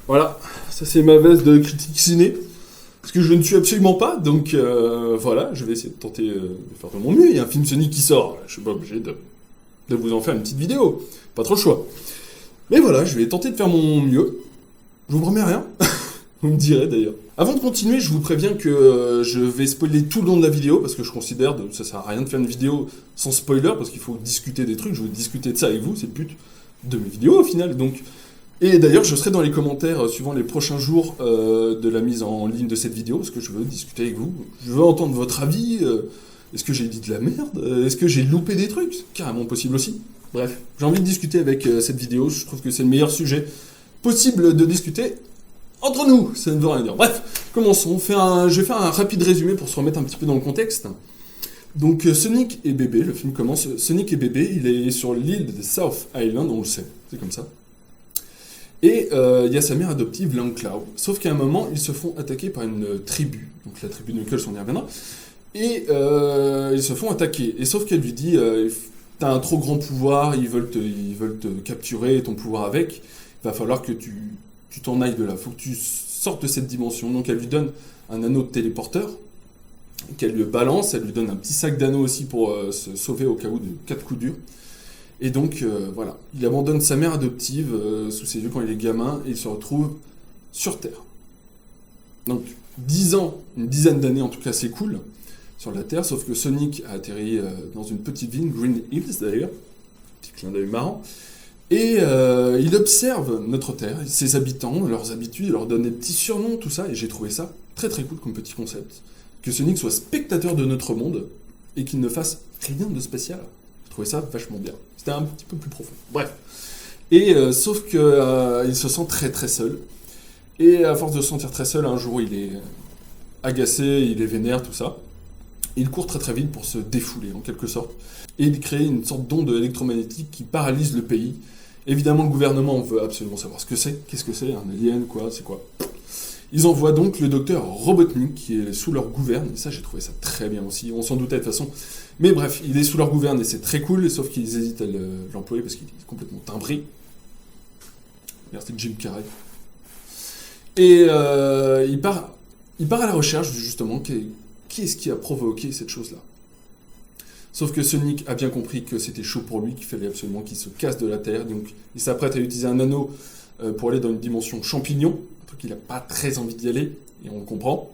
Voilà, ça c'est ma veste de critique ciné. Parce que je ne suis absolument pas, donc voilà, je vais essayer de tenter de faire de mon mieux. Il y a un film Sonic qui sort, je suis pas obligé de vous en faire une petite vidéo. Pas trop le choix. Mais voilà, je vais tenter de faire mon mieux. Je vous promets rien. Vous me direz d'ailleurs. Avant de continuer, je vous préviens que je vais spoiler tout le long de la vidéo, parce que je considère que ça sert à rien de faire une vidéo sans spoiler, parce qu'il faut discuter des trucs, je veux discuter de ça avec vous, c'est le but de mes vidéos au final. Donc... Et d'ailleurs, je serai dans les commentaires suivant les prochains jours de la mise en ligne de cette vidéo, parce que je veux discuter avec vous, je veux entendre votre avis, est-ce que j'ai dit de la merde, est-ce que j'ai loupé des trucs, c'est carrément possible aussi. Bref, j'ai envie de discuter avec cette vidéo, je trouve que c'est le meilleur sujet possible de discuter entre nous, ça ne veut rien dire. Bref, commençons, je vais faire un rapide résumé pour se remettre un petit peu dans le contexte. Donc Sonic et Bébé, le film commence, Sonic et Bébé, il est sur l'île de South Island, on le sait, c'est comme ça. Et il y a sa mère adoptive, Lang Cloud. Sauf qu'à un moment, ils se font attaquer par une tribu. Donc la tribu de Knuckles, on y reviendra. Et ils se font attaquer. Et sauf qu'elle lui dit, t'as un trop grand pouvoir, ils veulent te capturer, ton pouvoir avec. Il va falloir que tu t'en ailles de là. Faut que tu sortes de cette dimension. Donc elle lui donne un anneau de téléporteur, qu'elle lui balance. Elle lui donne un petit sac d'anneaux aussi pour se sauver au cas où de 4 coups durs. Et donc, voilà, il abandonne sa mère adoptive sous ses yeux quand il est gamin, et il se retrouve sur Terre. Donc, 10 ans, une dizaine d'années en tout cas, c'est cool, sur la Terre, sauf que Sonic a atterri dans une petite ville, Green Hills d'ailleurs, petit clin d'œil marrant, et il observe notre Terre, ses habitants, leurs habitudes, il leur donne des petits surnoms, tout ça, et j'ai trouvé ça très très cool comme petit concept. Que Sonic soit spectateur de notre monde, et qu'il ne fasse rien de spécial. J'ai trouvé ça vachement bien. C'était un petit peu plus profond. Bref. Et sauf que il se sent très très seul. Et à force de se sentir très seul, un jour il est agacé, il est vénère, tout ça. Il court très très vite pour se défouler en quelque sorte. Et il crée une sorte d'onde électromagnétique qui paralyse le pays. Évidemment, le gouvernement veut absolument savoir ce que c'est. Qu'est-ce que c'est? Un alien? Quoi? C'est quoi? Ils envoient donc le docteur Robotnik, qui est sous leur gouverne, et ça j'ai trouvé ça très bien aussi, on s'en doutait de toute façon. Mais bref, il est sous leur gouverne et c'est très cool, sauf qu'ils hésitent à l'employer parce qu'il est complètement timbré. Merci Jim Carrey. Et il part à la recherche justement, qui est-ce qui a provoqué cette chose-là. Sauf que Sonic a bien compris que c'était chaud pour lui, qu'il fallait absolument qu'il se casse de la Terre, donc il s'apprête à utiliser un anneau pour aller dans une dimension champignon, un truc qu'il n'a pas très envie d'y aller, et on le comprend.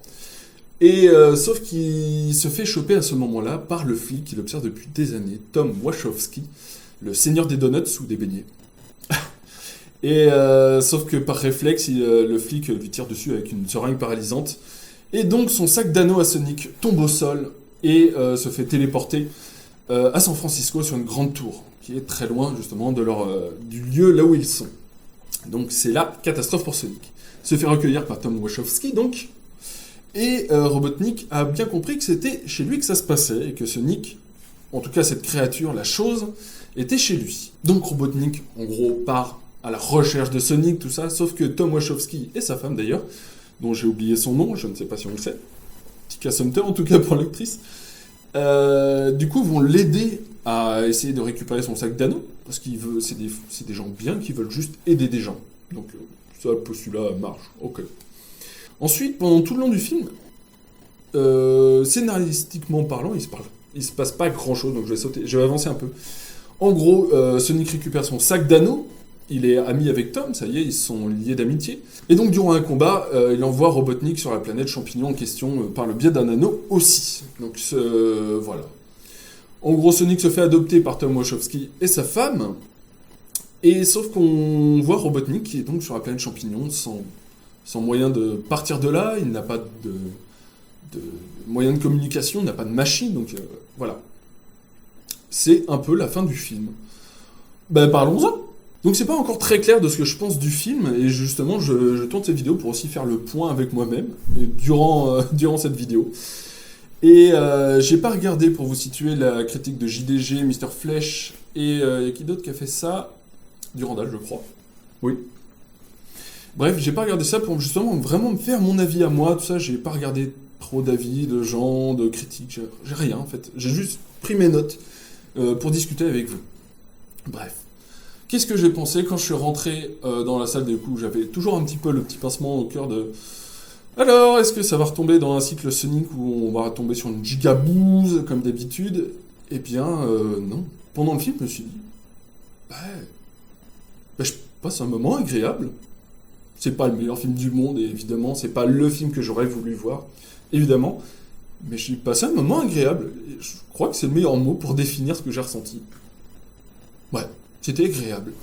Et sauf qu'il se fait choper à ce moment-là par le flic qu'il observe depuis des années, Tom Wachowski, le seigneur des donuts ou des beignets. Et sauf que par réflexe, le flic lui tire dessus avec une seringue paralysante. Et donc son sac d'anneaux à Sonic tombe au sol et se fait téléporter à San Francisco sur une grande tour, qui est très loin justement du lieu là où ils sont. Donc c'est la catastrophe pour Sonic. Se fait recueillir par Tom Wachowski donc. Et Robotnik a bien compris que c'était chez lui que ça se passait, et que Sonic, en tout cas cette créature, la chose, était chez lui. Donc Robotnik, en gros, part à la recherche de Sonic, tout ça, sauf que Tom Wachowski, et sa femme d'ailleurs, dont j'ai oublié son nom, je ne sais pas si on le sait, Tika Sumpter en tout cas pour l'actrice, du coup vont l'aider à essayer de récupérer son sac d'anneaux, parce qu'il veut, c'est des gens bien qui veulent juste aider des gens. Donc ça, le postulat marche, ok. Ensuite, pendant tout le long du film, scénaristiquement parlant, il se passe pas grand-chose, donc je vais avancer un peu. En gros, Sonic récupère son sac d'anneaux, il est ami avec Tom, ça y est, ils sont liés d'amitié. Et donc, durant un combat, il envoie Robotnik sur la planète champignon en question par le biais d'un anneau aussi. Donc, voilà. En gros, Sonic se fait adopter par Tom Wachowski et sa femme, et sauf qu'on voit Robotnik qui est donc sur la planète champignon sans moyen de partir de là, il n'a pas de moyen de communication, il n'a pas de machine, donc voilà. C'est un peu la fin du film. Ben parlons-en. Donc c'est pas encore très clair de ce que je pense du film, et justement je tourne cette vidéo pour aussi faire le point avec moi-même, durant cette vidéo. Et j'ai pas regardé, pour vous situer, la critique de JDG, Mister Flèche, et y a qui d'autre qui a fait ça? Durandal, je crois. Oui. Bref, j'ai pas regardé ça pour justement vraiment me faire mon avis à moi, tout ça, j'ai pas regardé trop d'avis de gens, de critiques, j'ai rien en fait. J'ai juste pris mes notes pour discuter avec vous. Bref. Qu'est-ce que j'ai pensé quand je suis rentré dans la salle? Du coup, j'avais toujours un petit peu le petit pincement au cœur de... Alors, est-ce que ça va retomber dans un cycle Sonic où on va tomber sur une gigabouse comme d'habitude? Eh bien, non. Pendant le film, je me suis dit, bah, je passe un moment agréable. C'est pas le meilleur film du monde, et évidemment, c'est pas le film que j'aurais voulu voir, évidemment. Mais j'ai passé un moment agréable. Et je crois que c'est le meilleur mot pour définir ce que j'ai ressenti. Ouais, c'était agréable.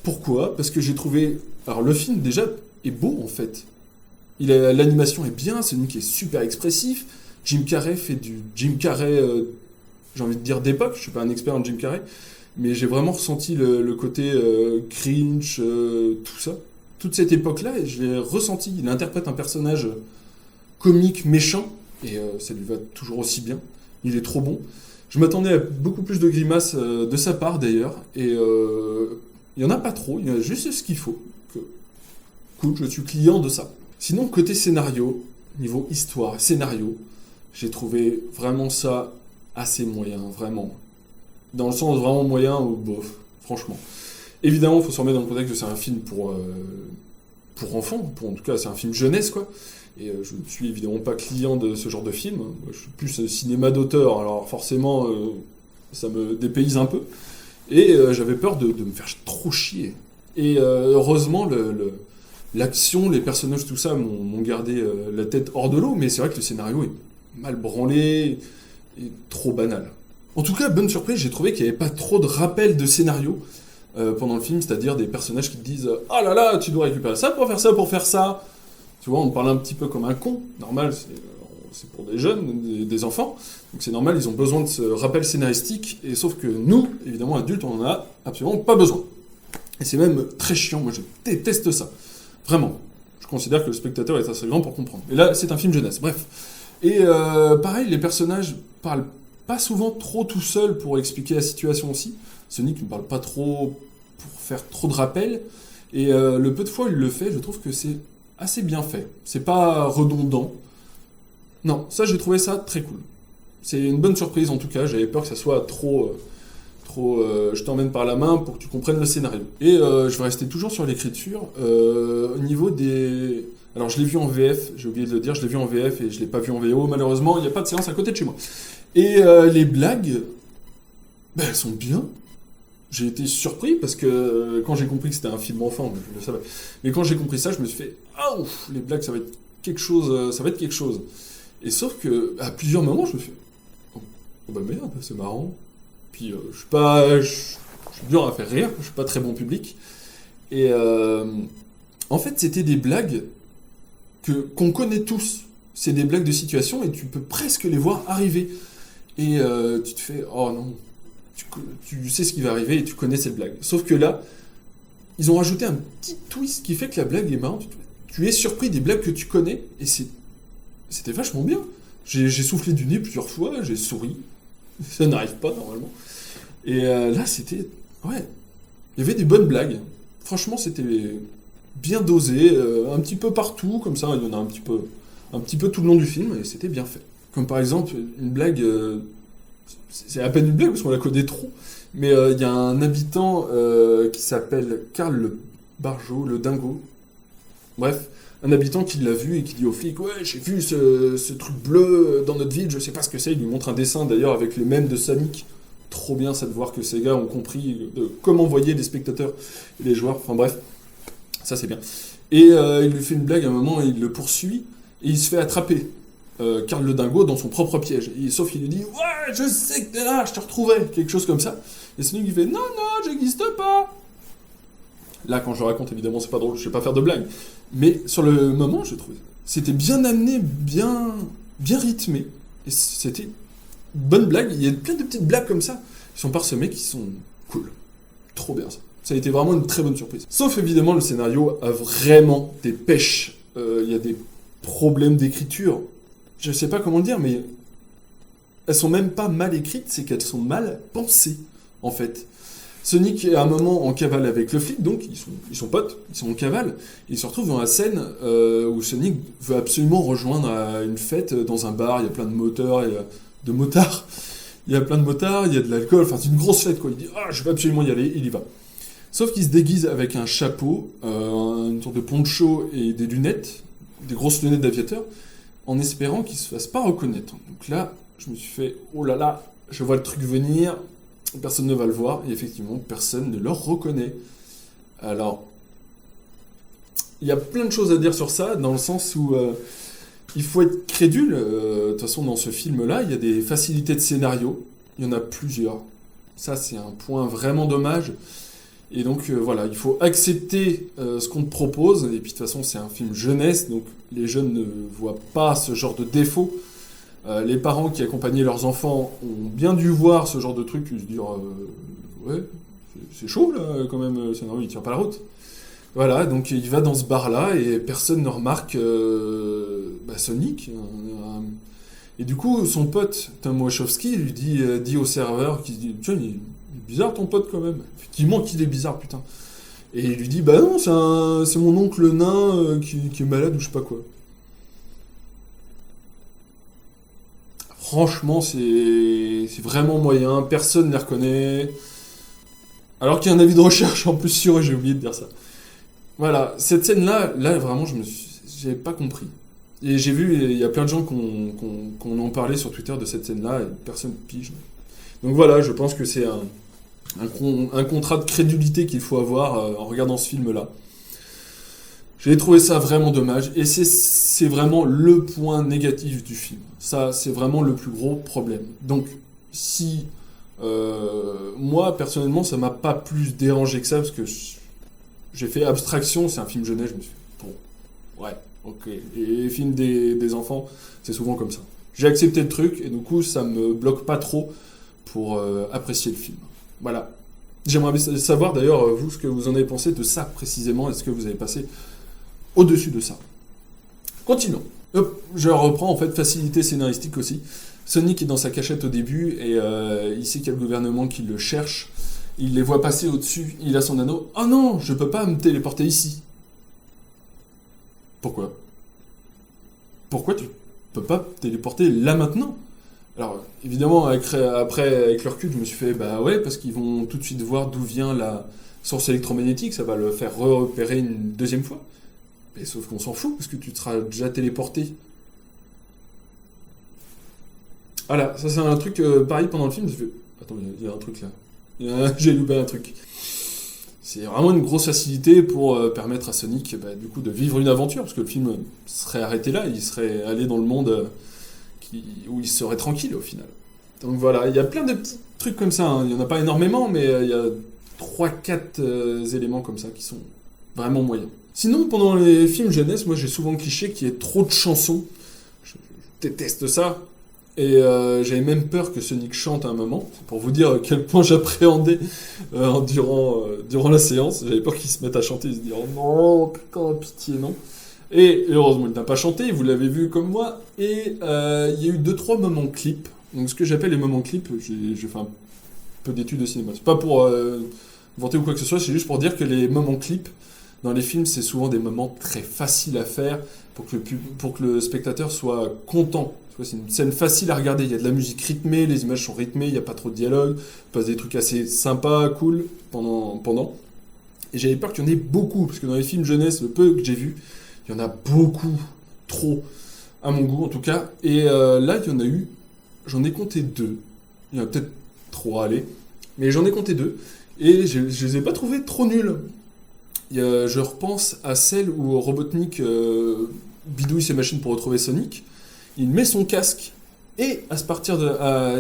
Pourquoi? Parce que j'ai trouvé... Alors, le film, déjà, est beau, en fait. L'animation est bien, Sonic est super expressif. Jim Carrey fait du Jim Carrey, j'ai envie de dire d'époque. Je suis pas un expert en Jim Carrey, mais j'ai vraiment ressenti le côté cringe, tout ça. Toute cette époque-là, et je l'ai ressenti. Il interprète un personnage comique, méchant, et ça lui va toujours aussi bien. Il est trop bon. Je m'attendais à beaucoup plus de grimaces de sa part, d'ailleurs, et il y en a pas trop, il y en a juste ce qu'il faut. Cool, je suis client de ça. Sinon, côté scénario, niveau histoire, scénario, j'ai trouvé vraiment ça assez moyen, vraiment. Dans le sens vraiment moyen ou bof, franchement. Évidemment, il faut se remettre dans le contexte que c'est un film pour enfants, en tout cas c'est un film jeunesse, quoi. Et je ne suis évidemment pas client de ce genre de film. Moi, je suis plus cinéma d'auteur, alors forcément ça me dépayse un peu. Et j'avais peur de me faire trop chier. Et heureusement, l'action, les personnages, tout ça m'ont gardé la tête hors de l'eau, mais c'est vrai que le scénario est mal branlé et trop banal. En tout cas, bonne surprise, j'ai trouvé qu'il n'y avait pas trop de rappels de scénario pendant le film, c'est-à-dire des personnages qui te disent « Ah là là, tu dois récupérer ça pour faire ça, pour faire ça !» Tu vois, on parle un petit peu comme un con, normal, c'est pour des jeunes, des enfants, donc c'est normal, ils ont besoin de ce rappel scénaristique, et sauf que nous, évidemment adultes, on en a absolument pas besoin. Et c'est même très chiant, moi je déteste ça. Vraiment. Je considère que le spectateur est assez grand pour comprendre. Et là, c'est un film jeunesse, bref. Et pareil, les personnages parlent pas souvent trop tout seuls pour expliquer la situation aussi. Sonic ne parle pas trop pour faire trop de rappels. Et le peu de fois où il le fait, je trouve que c'est assez bien fait. C'est pas redondant. Non, ça, j'ai trouvé ça très cool. C'est une bonne surprise, en tout cas. J'avais peur que ça soit trop je t'emmène par la main pour que tu comprennes le scénario. Et je vais rester toujours sur l'écriture. Au niveau des... Alors, je l'ai vu en VF, j'ai oublié de le dire, je l'ai vu en VF et je l'ai pas vu en VO, malheureusement. Il n'y a pas de séance à côté de chez moi. Et les blagues, ben, elles sont bien. J'ai été surpris parce que quand j'ai compris que c'était un film enfant, je le savais. Mais quand j'ai compris ça, je me suis fait « Ah ouf, les blagues, ça va être quelque chose, ça va être quelque chose. » Et sauf que à plusieurs moments, je me suis fait « Oh bah merde, c'est marrant. » Puis je suis dur à faire rire, je suis pas très bon public. Et en fait, c'était des blagues qu'on connaît tous. C'est des blagues de situation et tu peux presque les voir arriver. Et tu te fais « Oh non !» Tu sais ce qui va arriver et tu connais cette blague. Sauf que là, ils ont rajouté un petit twist qui fait que la blague est marrante. Tu es surpris des blagues que tu connais et c'était vachement bien. J'ai soufflé du nez plusieurs fois, j'ai souri. Ça n'arrive pas normalement. Et là, c'était... Ouais, il y avait des bonnes blagues. Franchement, c'était bien dosé, un petit peu partout, comme ça, il y en a un petit peu tout le long du film, et c'était bien fait. Comme par exemple, une blague... c'est à peine une blague parce qu'on la connaît trop, mais il y a un habitant qui s'appelle Karl le Barjo, le dingo. Bref, un habitant qui l'a vu et qui dit au flic « Ouais, j'ai vu ce truc bleu dans notre ville, je sais pas ce que c'est. » Il lui montre un dessin d'ailleurs avec les mèmes de Sonic. Trop bien ça de voir que ces gars ont compris comment voyaient les spectateurs et les joueurs. Enfin bref, ça c'est bien. Et il lui fait une blague à un moment, il le poursuit et il se fait attraper. Karl le dingo dans son propre piège. Sauf qu'il lui dit « Ouais, je sais que t'es là, je te retrouverai !» Quelque chose comme ça. Et Sonic lui fait « Non, non, j'existe pas !» Là, quand je le raconte, évidemment, c'est pas drôle, je sais pas faire de blagues. Mais sur le moment, je trouve c'était bien amené, bien rythmé. Et c'était une bonne blague. Il y a plein de petites blagues comme ça qui sont parsemées, qui sont cool. Trop bien ça. Ça a été vraiment une très bonne surprise. Sauf évidemment, le scénario a vraiment des pêches. Il y a des problèmes d'écriture. Je sais pas comment le dire, mais elles sont même pas mal écrites, c'est qu'elles sont mal pensées, en fait. Sonic est à un moment en cavale avec le flic, donc ils sont potes, ils sont en cavale, et ils se retrouvent dans la scène où Sonic veut absolument rejoindre une fête dans un bar, il y a plein de moteurs, de motards, il y a plein de motards, il y a de l'alcool, enfin c'est une grosse fête quoi, il dit « Ah, je veux absolument y aller », il y va. Sauf qu'il se déguise avec un chapeau, une sorte de poncho et des lunettes, des grosses lunettes d'aviateur, en espérant qu'il se fasse pas reconnaître. Donc là, je me suis fait, oh là là, je vois le truc venir, personne ne va le voir, et effectivement, personne ne le reconnaît. Alors, il y a plein de choses à dire sur ça, dans le sens où il faut être crédule. De toute façon, dans ce film-là, il y a des facilités de scénario, il y en a plusieurs. Ça, c'est un point vraiment dommage. Et donc voilà, il faut accepter ce qu'on te propose. Et puis de toute façon, c'est un film jeunesse, donc les jeunes ne voient pas ce genre de défaut. Les parents qui accompagnaient leurs enfants ont bien dû voir ce genre de truc et se dire ouais, c'est chaud là quand même, le scénario il tient pas la route. Voilà, donc il va dans ce bar-là et personne ne remarque Sonic. Et du coup, son pote, Tom Wachowski, lui dit au serveur, qui dit, tiens, il est bizarre ton pote quand même. Effectivement qu'il est bizarre, putain. Et il lui dit, bah non, c'est mon oncle nain qui est malade ou je sais pas quoi. Franchement, c'est vraiment moyen, personne ne les reconnaît. Alors qu'il y a un avis de recherche en plus sur eux, j'ai oublié de dire ça. Voilà, cette scène-là, vraiment, j'avais pas compris. Et j'ai vu, il y a plein de gens qui en parlé sur Twitter de cette scène-là, et personne pige. Donc voilà, je pense que c'est un contrat de crédulité qu'il faut avoir en regardant ce film-là. J'ai trouvé ça vraiment dommage, et c'est vraiment le point négatif du film. Ça, c'est vraiment le plus gros problème. Donc, si moi, personnellement, ça m'a pas plus dérangé que ça, parce que j'ai fait abstraction, c'est un film jeunesse, je me suis dit, bon, ouais, ok. Et les films des enfants, c'est souvent comme ça. J'ai accepté le truc, et du coup, ça me bloque pas trop pour apprécier le film. Voilà. J'aimerais savoir d'ailleurs, vous, ce que vous en avez pensé de ça précisément. Est-ce que vous avez passé au-dessus de ça? Continuons. Hop, je reprends en fait facilité scénaristique aussi. Sonic est dans sa cachette au début et il sait qu'il y a le gouvernement qui le cherche. Il les voit passer au-dessus, il a son anneau. Oh non, je peux pas me téléporter ici. Pourquoi? Pourquoi tu peux pas te téléporter là maintenant? Alors, évidemment, après, avec le recul, je me suis fait, bah ouais, parce qu'ils vont tout de suite voir d'où vient la source électromagnétique, ça va le faire repérer une deuxième fois. Mais sauf qu'on s'en fout, parce que tu te seras déjà téléporté. Voilà, ça c'est un truc pareil pendant le film, je fais, attends, il y a un truc là. J'ai loupé un truc. C'est vraiment une grosse facilité pour permettre à Sonic du coup de vivre une aventure, parce que le film serait arrêté là, il serait allé dans le monde où il serait tranquille au final. Donc voilà, il y a plein de petits trucs comme ça, hein. Il n'y en a pas énormément, mais il y a 3-4 éléments comme ça qui sont vraiment moyens. Sinon, pendant les films jeunesse, moi j'ai souvent cliché qu'il y ait trop de chansons. Je déteste ça. Et j'avais même peur que Sonic chante à un moment. C'est pour vous dire à quel point j'appréhendais durant la séance. J'avais peur qu'il se mette à chanter et se dire oh non, putain, pitié, non. Et heureusement, il n'a pas chanté, vous l'avez vu comme moi. Et il y a eu 2-3 moments clips. Donc ce que j'appelle les moments clips, j'ai fait un peu d'études de cinéma. C'est pas pour vanter ou quoi que ce soit, c'est juste pour dire que les moments clips, dans les films, c'est souvent des moments très faciles à faire pour que le spectateur soit content. C'est une scène facile à regarder, il y a de la musique rythmée, les images sont rythmées, il n'y a pas trop de dialogue, il passe des trucs assez sympas, cool pendant. Et j'avais peur qu'il y en ait beaucoup, parce que dans les films jeunesse, le peu que j'ai vu, il y en a beaucoup, trop, à mon goût en tout cas. Et là, il y en a eu, j'en ai compté 2. Il y en a peut-être 3, allez. Mais j'en ai compté 2, et je les ai pas trouvés trop nuls. Je repense à celle où Robotnik bidouille ses machines pour retrouver Sonic. Il met son casque et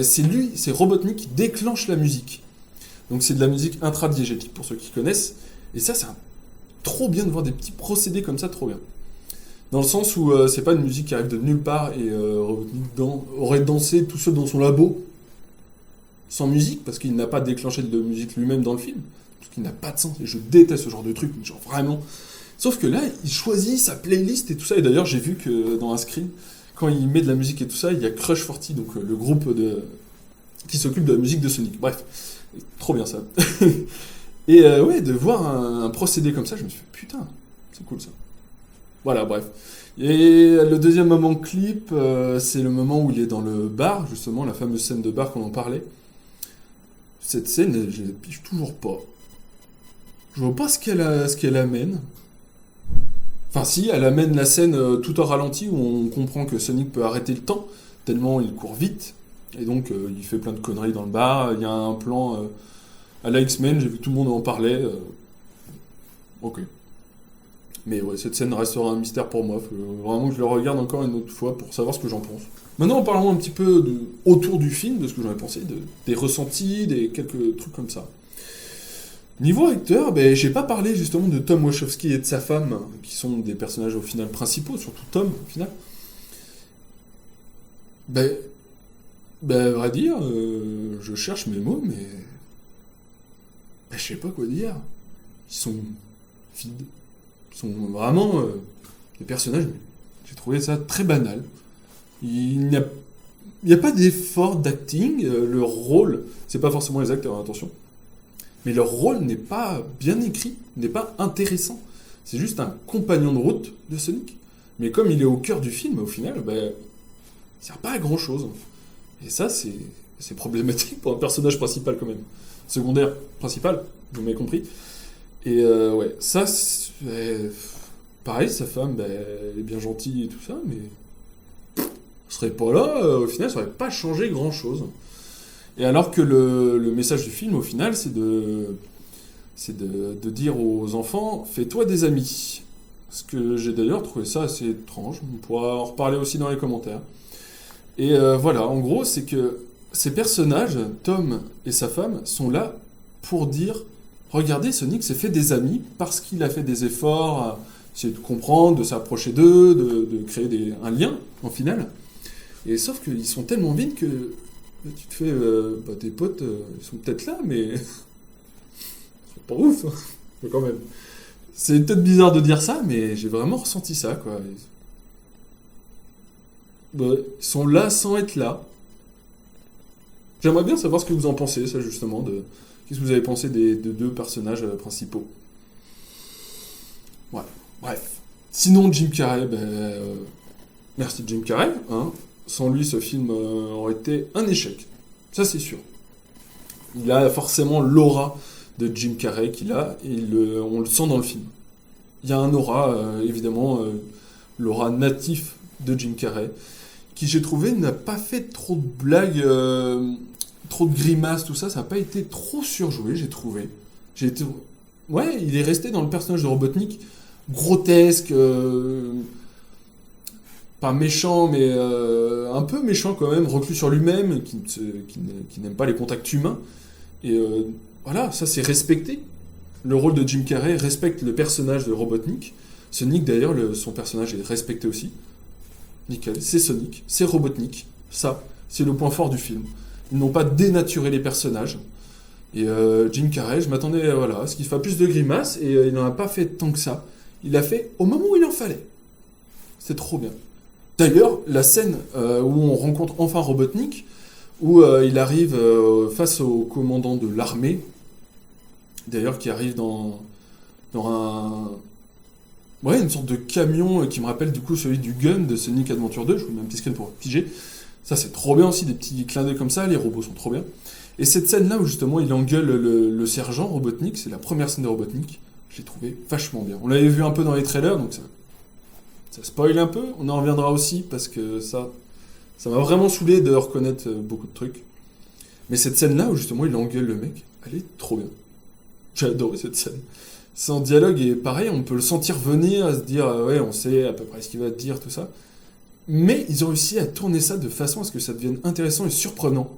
c'est Robotnik qui déclenche la musique. Donc c'est de la musique intradiégétique pour ceux qui connaissent. Et ça, c'est trop bien de voir des petits procédés comme ça, trop bien. Dans le sens où c'est pas une musique qui arrive de nulle part et Robotnik aurait dansé tout seul dans son labo sans musique parce qu'il n'a pas déclenché de musique lui-même dans le film. Parce qu'il n'a pas de sens. Et je déteste ce genre de truc, genre vraiment. Sauf que là, il choisit sa playlist et tout ça. Et d'ailleurs, j'ai vu que dans un screen, quand il met de la musique et tout ça, il y a Crush 40, donc le groupe qui s'occupe de la musique de Sonic. Bref, trop bien ça. Et ouais, de voir un procédé comme ça, je me suis fait putain, c'est cool ça. Voilà, bref. Et le deuxième moment clip, c'est le moment où il est dans le bar, justement, la fameuse scène de bar qu'on en parlait. Cette scène, je ne pige toujours pas. Je vois pas ce qu'elle amène. Enfin si, elle amène la scène tout en ralenti où on comprend que Sonic peut arrêter le temps, tellement il court vite. Et donc il fait plein de conneries dans le bar. Il y a un plan à la X-Men, j'ai vu que tout le monde en parlait. Ok. Mais ouais, cette scène restera un mystère pour moi. Faut vraiment que je le regarde encore une autre fois pour savoir ce que j'en pense. Maintenant, parlons un petit peu autour du film, de ce que j'en ai pensé, des ressentis, des quelques trucs comme ça. Niveau acteur, ben, j'ai pas parlé justement de Tom Wachowski et de sa femme, qui sont des personnages au final principaux, surtout Tom au final. Ben, à vrai dire, je cherche mes mots, mais je sais pas quoi dire. Ils sont vides. Ils sont vraiment des personnages. J'ai trouvé ça très banal. Il n'y a pas d'effort d'acting. Le rôle, c'est pas forcément les acteurs, attention. Mais leur rôle n'est pas bien écrit, n'est pas intéressant. C'est juste un compagnon de route de Sonic. Mais comme il est au cœur du film, au final, ben, il sert pas à grand chose. Et ça, c'est problématique pour un personnage principal quand même. Secondaire, principal, vous m'avez compris. Et ouais, ça, pareil, sa femme, ben, elle est bien gentille et tout ça, mais elle serait pas là, au final, ça aurait pas changé grand chose. Et alors que le message du film, au final, c'est de dire aux enfants, fais-toi des amis. Parce que j'ai d'ailleurs trouvé ça assez étrange. On pourra en reparler aussi dans les commentaires. Et voilà, en gros, c'est que ces personnages, Tom et sa femme, sont là pour dire, regardez, Sonic s'est fait des amis parce qu'il a fait des efforts à essayer de comprendre, de s'approcher d'eux, de créer un lien, en final. Et sauf qu'ils sont tellement vides que tu te fais, tes potes, ils sont peut-être là, mais c'est pas ouf, hein. Mais quand même. C'est peut-être bizarre de dire ça, mais j'ai vraiment ressenti ça, quoi. Ils sont là sans être là. J'aimerais bien savoir ce que vous en pensez, ça, justement, qu'est-ce que vous avez pensé des deux personnages principaux. Ouais, bref. Sinon, Jim Carrey, merci Jim Carrey, hein. Sans lui, ce film aurait été un échec. Ça, c'est sûr. Il a forcément l'aura de Jim Carrey qu'il a, et on le sent dans le film. Il y a un aura, évidemment, l'aura natif de Jim Carrey, qui, j'ai trouvé, n'a pas fait trop de blagues, trop de grimaces, tout ça. Ça n'a pas été trop surjoué, j'ai trouvé. Ouais, il est resté dans le personnage de Robotnik, grotesque, pas méchant, mais un peu méchant quand même, reclus sur lui-même, qui n'aime pas les contacts humains. Et voilà, ça c'est respecté. Le rôle de Jim Carrey respecte le personnage de Robotnik. Sonic d'ailleurs, son personnage est respecté aussi. Nickel, c'est Sonic, c'est Robotnik. Ça, c'est le point fort du film. Ils n'ont pas dénaturé les personnages. Et Jim Carrey, je m'attendais à ce qu'il fasse plus de grimaces, et il n'en a pas fait tant que ça. Il l'a fait au moment où il en fallait. C'est trop bien. D'ailleurs, la scène où on rencontre enfin Robotnik, où il arrive face au commandant de l'armée, d'ailleurs qui arrive dans une sorte de camion qui me rappelle du coup celui du gun de Sonic Adventure 2, je vous mets un petit screen pour piger. Ça c'est trop bien aussi, des petits clins d'œil comme ça, les robots sont trop bien. Et cette scène-là où justement il engueule le sergent Robotnik, c'est la première scène de Robotnik, je l'ai trouvé vachement bien. On l'avait vu un peu dans les trailers, donc ça spoil un peu, on en reviendra aussi, parce que ça m'a vraiment saoulé de reconnaître beaucoup de trucs. Mais cette scène-là, où justement il engueule le mec, elle est trop bien. J'ai adoré cette scène. Son dialogue est pareil, on peut le sentir venir, à se dire, ouais, on sait à peu près ce qu'il va dire, tout ça. Mais ils ont réussi à tourner ça de façon à ce que ça devienne intéressant et surprenant,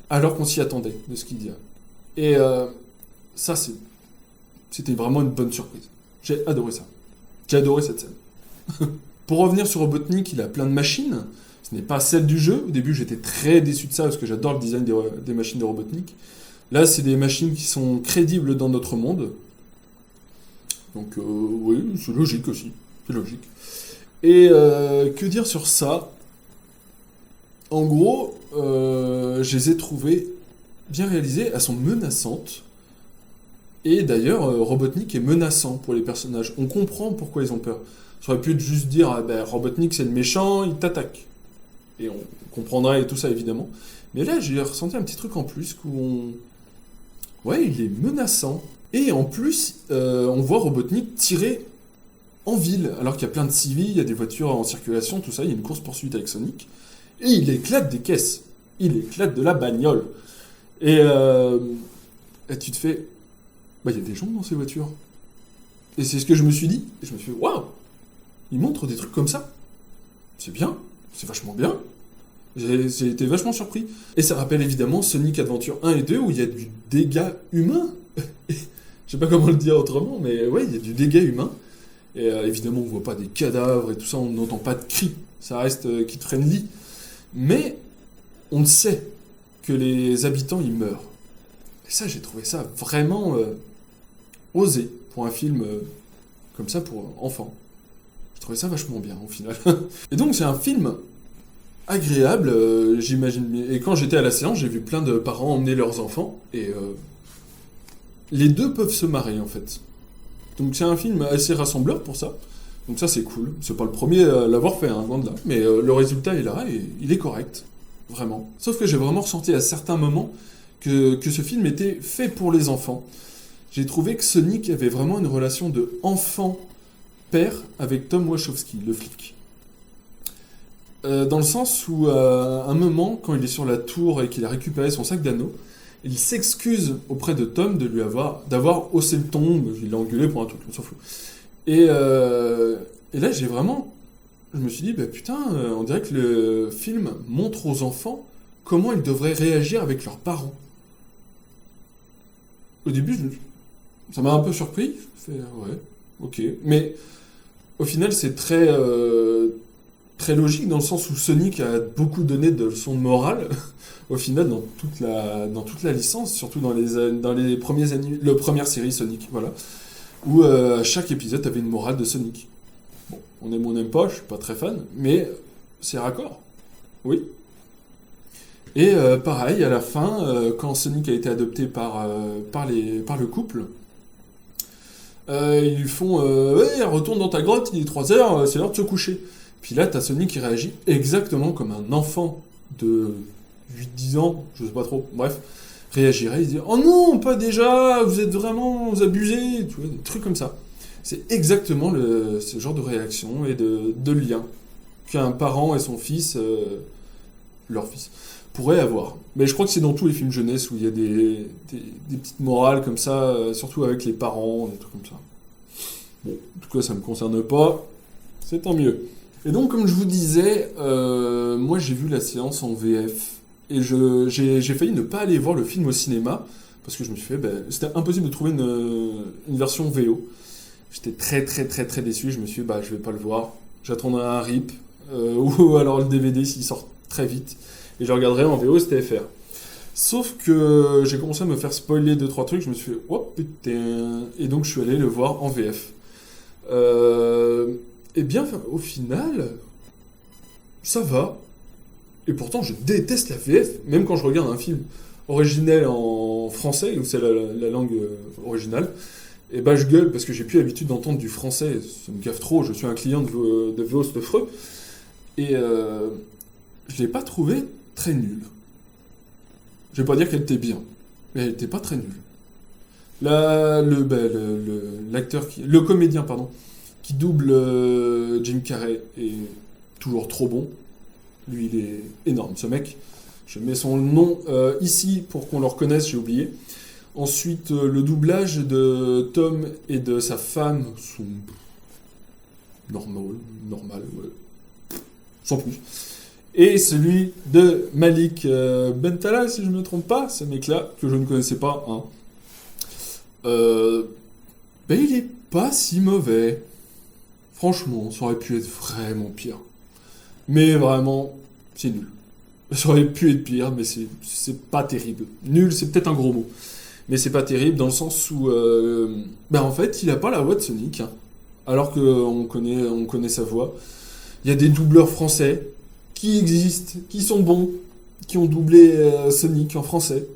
alors qu'on s'y attendait, de ce qu'il dit. Et ça, c'était vraiment une bonne surprise. J'ai adoré ça. J'ai adoré cette scène. Pour revenir sur Robotnik, il a plein de machines. Ce n'est pas celle du jeu. Au début, j'étais très déçu de ça parce que j'adore le design des machines de Robotnik. Là, c'est des machines qui sont crédibles dans notre monde. Donc, oui, c'est logique aussi. C'est logique. Et que dire sur ça? En gros, je les ai trouvées bien réalisées. Elles sont menaçantes. Et d'ailleurs, Robotnik est menaçant pour les personnages. On comprend pourquoi ils ont peur. Ça aurait pu être juste dire, Robotnik c'est le méchant, il t'attaque. Et on comprendrait et tout ça évidemment. Mais là, j'ai ressenti un petit truc en plus ouais, il est menaçant. Et en plus, on voit Robotnik tirer en ville, alors qu'il y a plein de civils, il y a des voitures en circulation, tout ça, il y a une course-poursuite avec Sonic. Et il éclate des caisses. Il éclate de la bagnole. Et tu te fais... Bah, il y a des gens dans ces voitures. Et c'est ce que je me suis dit. Et je me suis dit, waouh, il montre des trucs comme ça. C'est bien. C'est vachement bien. J'ai été vachement surpris. Et ça rappelle évidemment Sonic Adventure 1 et 2 où il y a du dégât humain. Je sais pas comment le dire autrement, mais ouais, il y a du dégât humain. Et évidemment, on voit pas des cadavres et tout ça, on n'entend pas de cris. Ça reste kid-friendly. Mais on sait que les habitants, ils meurent. Et ça, j'ai trouvé ça vraiment osé pour un film comme ça pour enfants. J'ai trouvé ça vachement bien, au final. Et donc, c'est un film agréable, j'imagine. Et quand j'étais à la séance, j'ai vu plein de parents emmener leurs enfants. Et les deux peuvent se marrer, en fait. Donc, c'est un film assez rassembleur pour ça. Donc ça, c'est cool. C'est pas le premier à l'avoir fait, loin de là. Mais le résultat est là et il est correct. Vraiment. Sauf que j'ai vraiment ressenti à certains moments que ce film était fait pour les enfants. J'ai trouvé que Sonic avait vraiment une relation de enfant-père avec Tom Wachowski, le flic. Dans le sens où, à un moment, quand il est sur la tour et qu'il a récupéré son sac d'anneaux, il s'excuse auprès de Tom d'avoir haussé le ton. Il l'a engueulé pour un truc, on s'en fout. Et là, je me suis dit, bah putain, on dirait que le film montre aux enfants comment ils devraient réagir avec leurs parents. Au début, ça m'a un peu surpris. Je fais, ouais, ok. Mais au final, c'est très logique dans le sens où Sonic a beaucoup donné de leçons de morale. Au final, dans toute la licence, surtout dans les premières séries Sonic, voilà. Où à chaque épisode, t'avais une morale de Sonic. Bon, on aime ou on n'aime pas, je suis pas très fan, mais c'est raccord. Oui. Et pareil, à la fin, quand Sonic a été adopté par le couple, ils lui font ouais, retourne dans ta grotte, il est 3h, c'est l'heure de se coucher. Puis là, t'as Sonic qui réagit exactement comme un enfant de 8-10 ans, je sais pas trop, bref, réagirait, il dit « Oh non, pas déjà, vous abusez !» Tu vois, des trucs comme ça. C'est exactement ce genre de réaction et de lien qu'un parent et son fils, leur fils, pourraient avoir. Mais je crois que c'est dans tous les films jeunesse où il y a des petites morales comme ça, surtout avec les parents, des trucs comme ça. Bon, en tout cas, ça me concerne pas, c'est tant mieux. Et donc, comme je vous disais, moi j'ai vu la séance en VF. Et j'ai failli ne pas aller voir le film au cinéma, parce que je me suis fait, c'était impossible de trouver une version VO. J'étais très très très très déçu, je me suis dit, je vais pas le voir, j'attendrai un RIP, ou alors le DVD s'il sort très vite, et je regarderai en VO STFR. Sauf que j'ai commencé à me faire spoiler 2-3 trucs, je me suis fait, oh putain, et donc je suis allé le voir en VF. Et bien, au final, ça va. Et pourtant, je déteste la VF, même quand je regarde un film originel en français, où c'est la langue originale, et je gueule parce que j'ai plus l'habitude d'entendre du français, ça me gaffe trop, je suis un client de VO Stefreux, et je l'ai pas trouvé très nulle. Je vais pas dire qu'elle était bien, mais elle était pas très nulle. Le comédien, qui double Jim Carrey est toujours trop bon. Lui, il est énorme, ce mec. Je mets son nom ici pour qu'on le reconnaisse, j'ai oublié. Ensuite, le doublage de Tom et de sa femme sont normal, ouais. Sans plus. Et celui de Malik Bentala, si je ne me trompe pas, ce mec-là, que je ne connaissais pas, il est pas si mauvais. Franchement, ça aurait pu être vraiment pire. Mais vraiment, c'est nul. Ça aurait pu être pire, mais c'est pas terrible. Nul, c'est peut-être un gros mot. Mais c'est pas terrible dans le sens où... en fait, il a pas la voix de Sonic. Alors qu'on connaît sa voix. Il y a des doubleurs français qui existent, qui sont bons, qui ont doublé Sonic en français.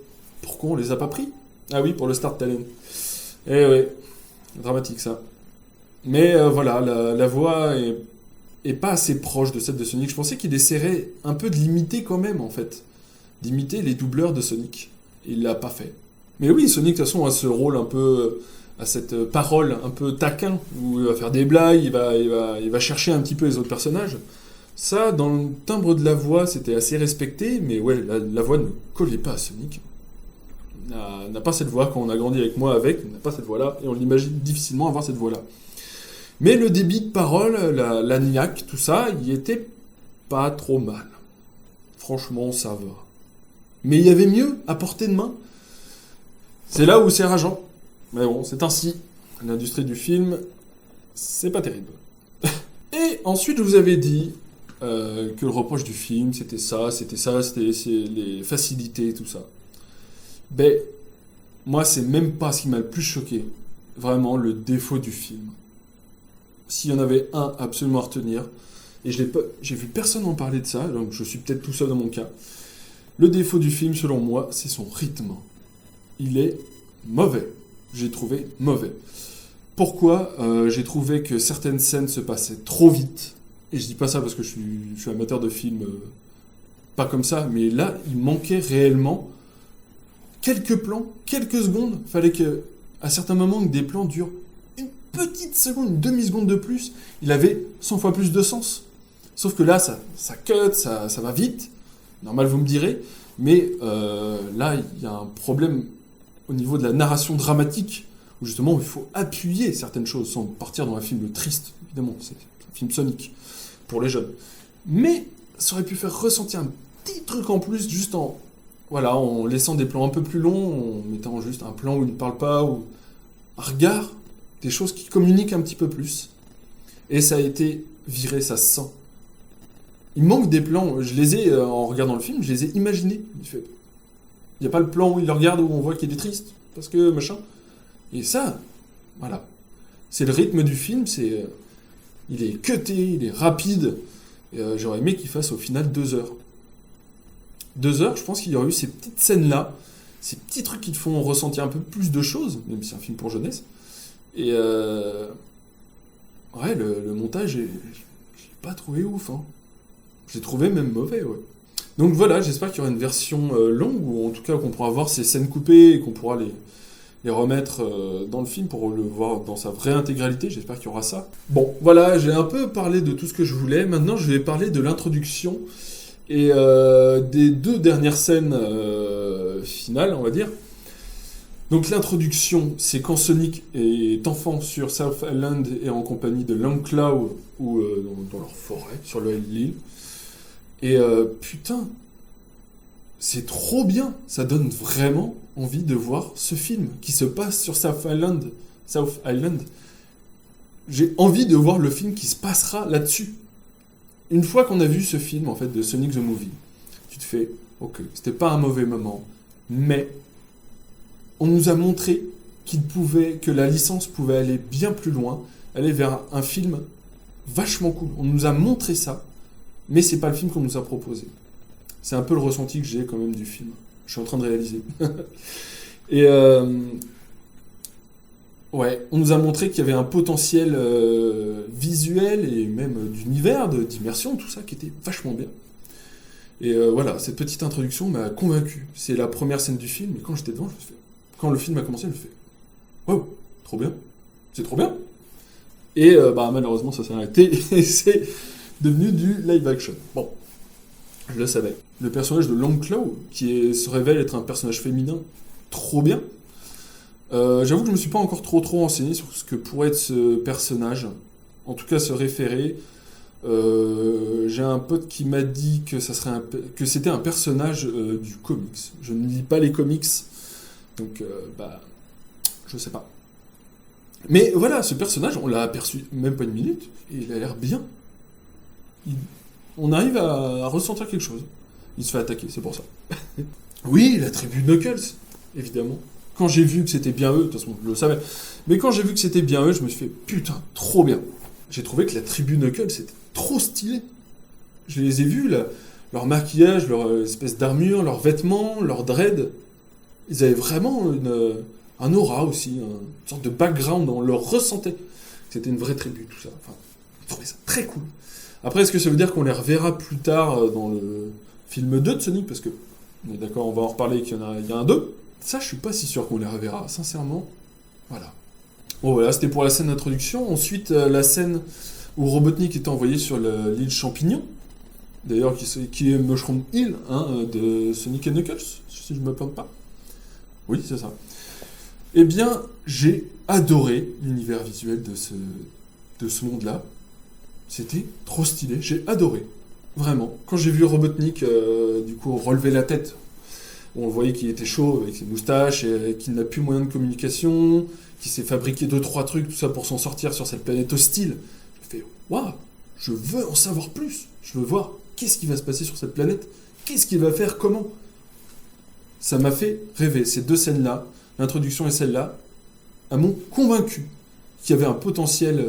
Pourquoi on les a pas pris ? Ah oui, pour le Star Talent. Eh ouais, dramatique ça. Mais voilà, la voix est pas assez proche de celle de Sonic. Je pensais qu'il essaierait un peu de l'imiter quand même, en fait. D'imiter les doubleurs de Sonic. Il l'a pas fait. Mais oui, Sonic, de toute façon, a ce rôle un peu, a cette parole un peu taquin, où il va faire des blagues, il va chercher un petit peu les autres personnages. Ça, dans le timbre de la voix, c'était assez respecté, mais ouais, la voix ne collait pas à Sonic. N'a pas cette voix, quand on a grandi avec moi avec, n'a pas cette voix-là, et on l'imagine difficilement avoir cette voix-là. Mais le débit de parole, la niaque, tout ça, il était pas trop mal. Franchement, ça va. Mais il y avait mieux à portée de main. C'est là où c'est rageant. Mais bon, c'est ainsi. L'industrie du film, c'est pas terrible. Et ensuite, je vous avais dit que le reproche du film, c'était les facilités, tout ça. Ben, moi, c'est même pas ce qui m'a le plus choqué. Vraiment, le défaut du film. S'il y en avait un absolument à retenir, et j'ai vu personne en parler de ça, donc je suis peut-être tout seul dans mon cas. Le défaut du film, selon moi, c'est son rythme. Il est mauvais. J'ai trouvé mauvais. Pourquoi j'ai trouvé que certaines scènes se passaient trop vite. Et je dis pas ça parce que je suis amateur de films pas comme ça, mais là, il manquait réellement quelques plans, quelques secondes. Fallait que, à certains moments, que des plans durent une petite seconde, une demi-seconde de plus. Il avait 100 fois plus de sens. Sauf que là, ça cut, ça va vite. Normal, vous me direz. Mais là, il y a un problème au niveau de la narration dramatique, où justement, il faut appuyer certaines choses, sans partir dans un film triste, évidemment. C'est un film Sonic, pour les jeunes. Mais ça aurait pu faire ressentir un petit truc en plus, juste en laissant des plans un peu plus longs, en mettant juste un plan où il ne parle pas, ou un regard, des choses qui communiquent un petit peu plus. Et ça a été viré, ça se sent. Il manque des plans, je les ai, en regardant le film, je les ai imaginés. Il n'y a pas le plan où il le regarde, où on voit qu'il est triste, parce que machin. Et ça, voilà. C'est le rythme du film, il est cuté, il est rapide. Et, j'aurais aimé qu'il fasse au final 2 heures. 2 heures, je pense qu'il y aurait eu ces petites scènes-là, ces petits trucs qui te font ressentir un peu plus de choses, même si c'est un film pour jeunesse. Et ouais, le montage, j'ai pas trouvé ouf, hein. J'ai trouvé même mauvais, ouais. Donc voilà, j'espère qu'il y aura une version longue, ou en tout cas qu'on pourra voir ces scènes coupées et qu'on pourra les remettre dans le film pour le voir dans sa vraie intégralité. J'espère qu'il y aura ça. Bon, voilà, j'ai un peu parlé de tout ce que je voulais. Maintenant, je vais parler de l'introduction et des 2 dernières scènes finales, on va dire. Donc l'introduction, c'est quand Sonic est enfant sur South Island et en compagnie de Longclaw ou dans leur forêt, sur l'île. Et putain, c'est trop bien. Ça donne vraiment envie de voir ce film qui se passe sur South Island. J'ai envie de voir le film qui se passera là-dessus. Une fois qu'on a vu ce film, en fait, de Sonic the Movie, tu te fais, ok, c'était pas un mauvais moment, mais on nous a montré que la licence pouvait aller bien plus loin, aller vers un film vachement cool. On nous a montré ça, mais c'est pas le film qu'on nous a proposé. C'est un peu le ressenti que j'ai quand même du film. Je suis en train de réaliser. Et ouais, on nous a montré qu'il y avait un potentiel visuel et même d'univers, d'immersion, tout ça qui était vachement bien. Et voilà, cette petite introduction m'a convaincu. C'est la première scène du film, et quand j'étais devant, quand le film a commencé, je me fais wow, trop bien. C'est trop bien. Et malheureusement, ça s'est arrêté et c'est devenu du live action. Bon, je le savais. Le personnage de Longclaw, se révèle être un personnage féminin, trop bien. J'avoue que je me suis pas encore trop renseigné sur ce que pourrait être ce personnage. En tout cas, se référer. J'ai un pote qui m'a dit que que c'était un personnage du comics. Je ne lis pas les comics, donc je sais pas. Mais voilà, ce personnage, on l'a aperçu même pas une minute, et il a l'air bien. On arrive à ressentir quelque chose. Il se fait attaquer, c'est pour ça. Oui, la tribu Knuckles, évidemment. Quand j'ai vu que c'était bien eux, de toute façon, je le savais, mais quand j'ai vu que c'était bien eux, je me suis fait, putain, trop bien. J'ai trouvé que la tribu Knuckles, c'était trop stylé. Je les ai vus, là, leur maquillage, leur espèce d'armure, leurs vêtements, leurs dreads. Ils avaient vraiment un aura aussi, une sorte de background, on le ressentait. C'était une vraie tribu, tout ça. Enfin, je trouvais ça très cool. Après, est-ce que ça veut dire qu'on les reverra plus tard dans le film 2 de Sonic? Parce que, on est d'accord, on va en reparler, qu'il y a un 2. Ça, je suis pas si sûr qu'on les reverra, sincèrement. Voilà. Bon, voilà, c'était pour la scène d'introduction. Ensuite, la scène où Robotnik était envoyé sur l'île Champignon. D'ailleurs, qui est Mushroom Hill, hein, de Sonic and Knuckles, si je me plante pas. Oui, c'est ça. Eh bien, j'ai adoré l'univers visuel de ce monde-là. C'était trop stylé, j'ai adoré. Vraiment. Quand j'ai vu Robotnik, du coup, relever la tête, on voyait qu'il était chaud avec ses moustaches, et qu'il n'a plus moyen de communication, qu'il s'est fabriqué 2-3 trucs, tout ça pour s'en sortir sur cette planète hostile. J'ai fait, waouh, je veux en savoir plus. Je veux voir qu'est-ce qui va se passer sur cette planète, qu'est-ce qu'il va faire, comment. Ça m'a fait rêver. Ces deux scènes-là, l'introduction et celle-là, m'ont convaincu qu'il y avait un potentiel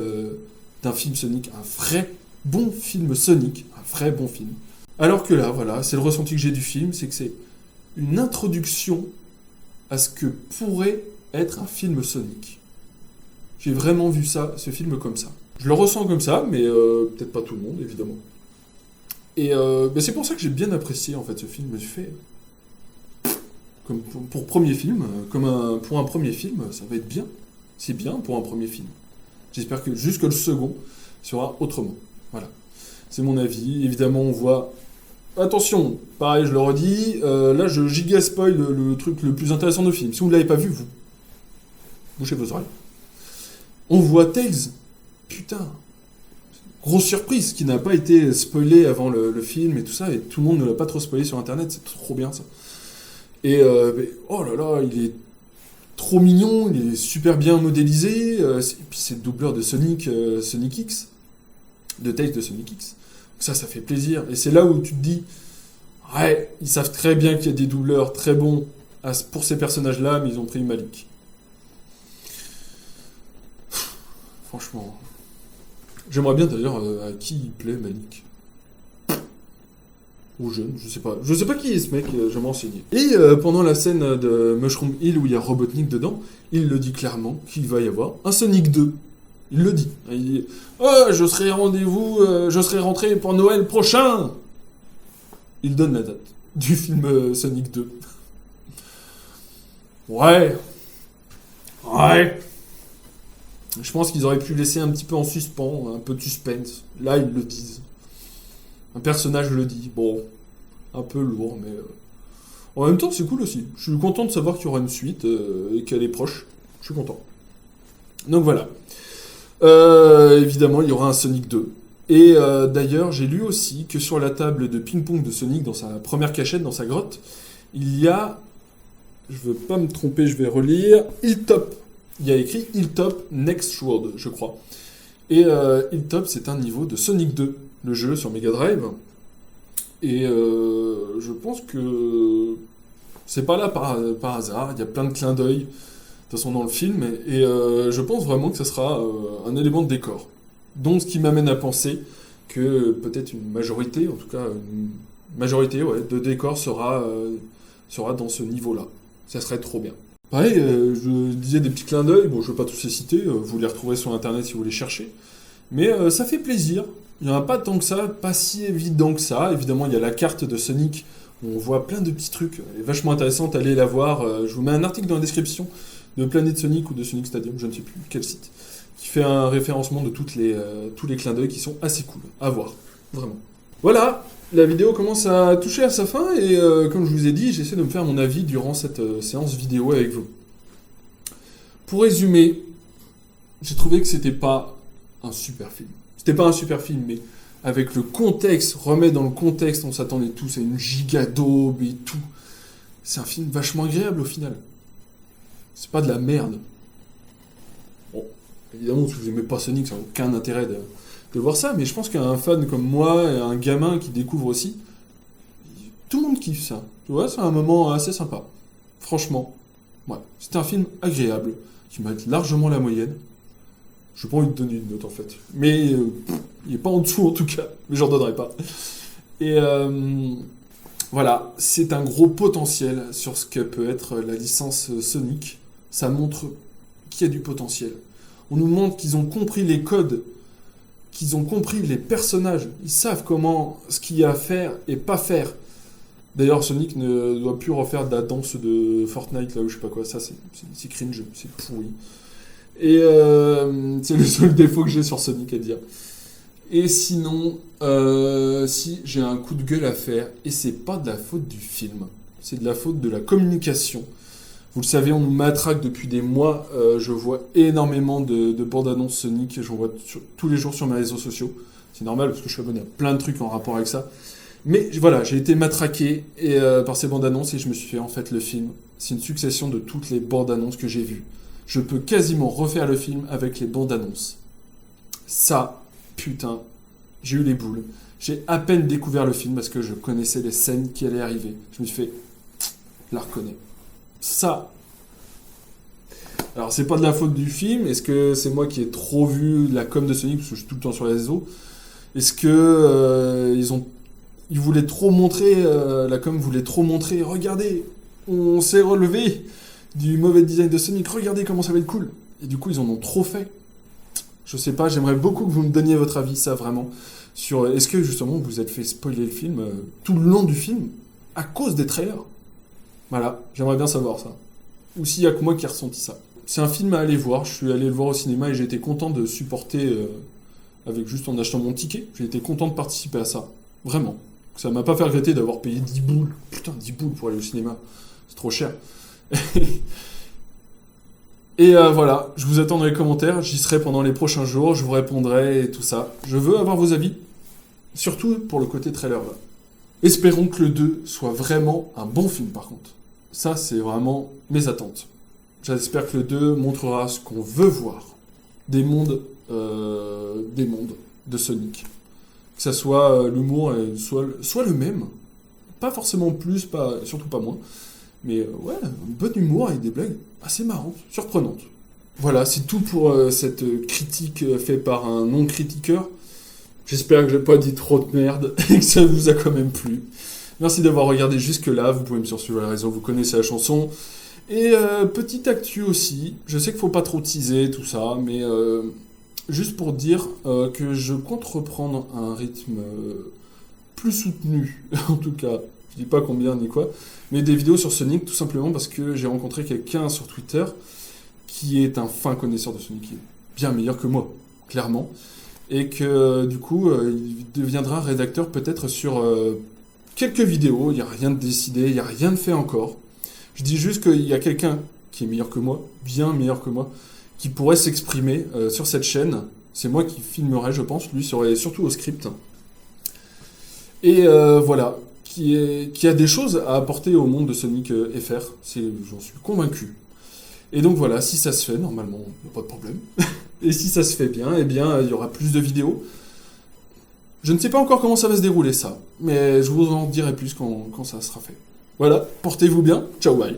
d'un film Sonic, un vrai bon film Sonic, un vrai bon film. Alors que là, voilà, c'est le ressenti que j'ai du film, c'est que c'est une introduction à ce que pourrait être un film Sonic. J'ai vraiment vu ça, ce film comme ça. Je le ressens comme ça, mais peut-être pas tout le monde, évidemment. Et c'est pour ça que j'ai bien apprécié, en fait, ce film. Je me suis fait... Comme pour premier film, pour un premier film, ça va être bien. C'est bien pour un premier film. J'espère que jusque le second sera autrement. Voilà. C'est mon avis. Évidemment, on voit... Attention, pareil, je le redis, là, je giga spoil le truc le plus intéressant du film. Si vous ne l'avez pas vu, vous bouchez vos oreilles. On voit Tails. Putain. Grosse surprise, qui n'a pas été spoilé avant le film et tout ça, et tout le monde ne l'a pas trop spoilé sur Internet. C'est trop bien, ça. Et oh là là, il est trop mignon, il est super bien modélisé. Et puis c'est le doubleur de Sonic X, de Tails de Sonic X. Ça fait plaisir. Et c'est là où tu te dis, ouais, ils savent très bien qu'il y a des doubleurs très bons pour ces personnages-là, mais ils ont pris Malik. Franchement, j'aimerais bien d'ailleurs à qui il plaît Malik. Ou jeune, je sais pas. Je sais pas qui est ce mec, je vais me renseigner. Et pendant la scène de Mushroom Hill où il y a Robotnik dedans, il le dit clairement qu'il va y avoir un Sonic 2. Il le dit. Il dit oh, je serai rentré pour Noël prochain. Il donne la date du film Sonic 2. Ouais. Je pense qu'ils auraient pu laisser un petit peu en suspens, un peu de suspense. Là, ils le disent. Un personnage le dit. Bon, un peu lourd, mais... En même temps, c'est cool aussi. Je suis content de savoir qu'il y aura une suite et qu'elle est proche. Je suis content. Donc voilà. Évidemment, il y aura un Sonic 2. Et d'ailleurs, j'ai lu aussi que sur la table de ping-pong de Sonic, dans sa première cachette, dans sa grotte, il y a... Je veux pas me tromper, je vais relire. Hilltop. Il y a écrit Hilltop Next Road, je crois. Et Hilltop, c'est un niveau de Sonic 2. Le jeu sur Mega Drive. Et je pense que c'est pas là par hasard. Il y a plein de clins d'œil de toute façon dans le film. Et je pense vraiment que ça sera un élément de décor. Donc ce qui m'amène à penser que peut-être une majorité, en tout cas une majorité de décor sera dans ce niveau-là. Ça serait trop bien. Pareil, je disais des petits clins d'œil. Bon, je vais pas tous les citer. Vous les retrouverez sur Internet si vous les cherchez. Mais ça fait plaisir. Il n'y en a pas tant que ça, pas si évident que ça. Évidemment, il y a la carte de Sonic, où on voit plein de petits trucs. Elle est vachement intéressante, allez la voir. Je vous mets un article dans la description de Planète Sonic ou de Sonic Stadium, je ne sais plus quel site, qui fait un référencement de tous les clins d'œil qui sont assez cool à voir. Vraiment. Voilà, la vidéo commence à toucher à sa fin, et comme je vous ai dit, j'essaie de me faire mon avis durant cette séance vidéo avec vous. Pour résumer, j'ai trouvé que c'était pas un super film. C'était pas un super film, mais avec le contexte, remet dans le contexte, on s'attendait tous à une giga daube et tout. C'est un film vachement agréable au final. C'est pas de la merde. Bon, évidemment, si vous aimez pas Sonic, ça n'a aucun intérêt de voir ça, mais je pense qu'un fan comme moi, et un gamin qui découvre aussi, tout le monde kiffe ça. Tu vois, c'est un moment assez sympa. Franchement, ouais, c'était un film agréable, qui mérite largement la moyenne. Je n'ai pas envie de donner une note en fait. Mais il n'est pas en dessous en tout cas. Mais j'en donnerai pas. Et voilà, c'est un gros potentiel sur ce que peut être la licence Sonic. Ça montre qu'il y a du potentiel. On nous montre qu'ils ont compris les codes, qu'ils ont compris les personnages. Ils savent ce qu'il y a à faire et pas faire D'ailleurs, Sonic ne doit plus refaire de la danse de Fortnite, là, ou je sais pas quoi. Ça, c'est cringe, c'est pourri. Et c'est le seul défaut que j'ai sur Sonic à dire. Et sinon, si j'ai un coup de gueule à faire, et c'est pas de la faute du film, c'est de la faute de la communication. Vous le savez, on nous matraque depuis des mois. Je vois énormément de bandes-annonces Sonic. J'en vois tous les jours sur mes réseaux sociaux. C'est normal parce que je suis abonné à plein de trucs en rapport avec ça. Mais voilà, j'ai été matraqué par ces bandes-annonces et je me suis fait en fait le film. C'est une succession de toutes les bandes-annonces que j'ai vues. Je peux quasiment refaire le film avec les bandes-annonces. Ça, putain, j'ai eu les boules. J'ai à peine découvert le film parce que je connaissais les scènes qui allaient arriver. Je me suis fait, je la reconnais. Ça. Alors, c'est pas de la faute du film. Est-ce que c'est moi qui ai trop vu la com de Sonic parce que je suis tout le temps sur les réseaux? Est-ce que ils voulaient trop montrer, la com voulait trop montrer, regardez, on s'est relevé du mauvais design de Sonic, regardez comment ça va être cool. Et du coup, ils en ont trop fait. Je sais pas, j'aimerais beaucoup que vous me donniez votre avis, ça vraiment, sur est-ce que justement vous êtes fait spoiler le film tout le long du film à cause des trailers. Voilà, j'aimerais bien savoir ça. Ou s'il y a que moi qui ai ressenti ça. C'est un film à aller voir, je suis allé le voir au cinéma et j'ai été content de supporter avec juste en achetant mon ticket. J'ai été content de participer à ça. Vraiment. Ça m'a pas fait regretter d'avoir payé 10 boules. Putain, 10 boules pour aller au cinéma. C'est trop cher. Et voilà, je vous attends dans les commentaires. J'y serai pendant les prochains jours. Je vous répondrai et tout ça. Je veux avoir vos avis. Surtout pour le côté trailer là. Espérons que le 2 soit vraiment un bon film par contre. Ça, c'est vraiment mes attentes. J'espère que le 2 montrera ce qu'on veut voir. Des mondes de Sonic. Que ça soit l'humour soit le même. Pas forcément plus, surtout pas moins. Mais ouais, un bon humour et des blagues assez marrantes, surprenantes. Voilà, c'est tout pour cette critique faite par un non-critiqueur. J'espère que j'ai pas dit trop de merde et que ça vous a quand même plu. Merci d'avoir regardé jusque-là. Vous pouvez me suivre sur les réseaux, vous connaissez la chanson. Et petite actu aussi. Je sais qu'il faut pas trop teaser tout ça, mais juste pour dire que je compte reprendre un rythme plus soutenu, en tout cas. Je dis pas combien ni quoi, mais des vidéos sur Sonic tout simplement parce que j'ai rencontré quelqu'un sur Twitter qui est un fin connaisseur de Sonic, qui est bien meilleur que moi, clairement, et que du coup il deviendra rédacteur peut-être sur quelques vidéos. Il n'y a rien de décidé, il n'y a rien de fait encore. Je dis juste qu'il y a quelqu'un qui est meilleur que moi, bien meilleur que moi, qui pourrait s'exprimer sur cette chaîne. C'est moi qui filmerai, je pense, lui serait surtout au script. Et voilà. Qui a des choses à apporter au monde de Sonic FR, j'en suis convaincu. Et donc voilà, si ça se fait, normalement, il n'y a pas de problème. Et si ça se fait bien, eh bien, il y aura plus de vidéos. Je ne sais pas encore comment ça va se dérouler, ça, mais je vous en dirai plus quand ça sera fait. Voilà, portez-vous bien, ciao, bye.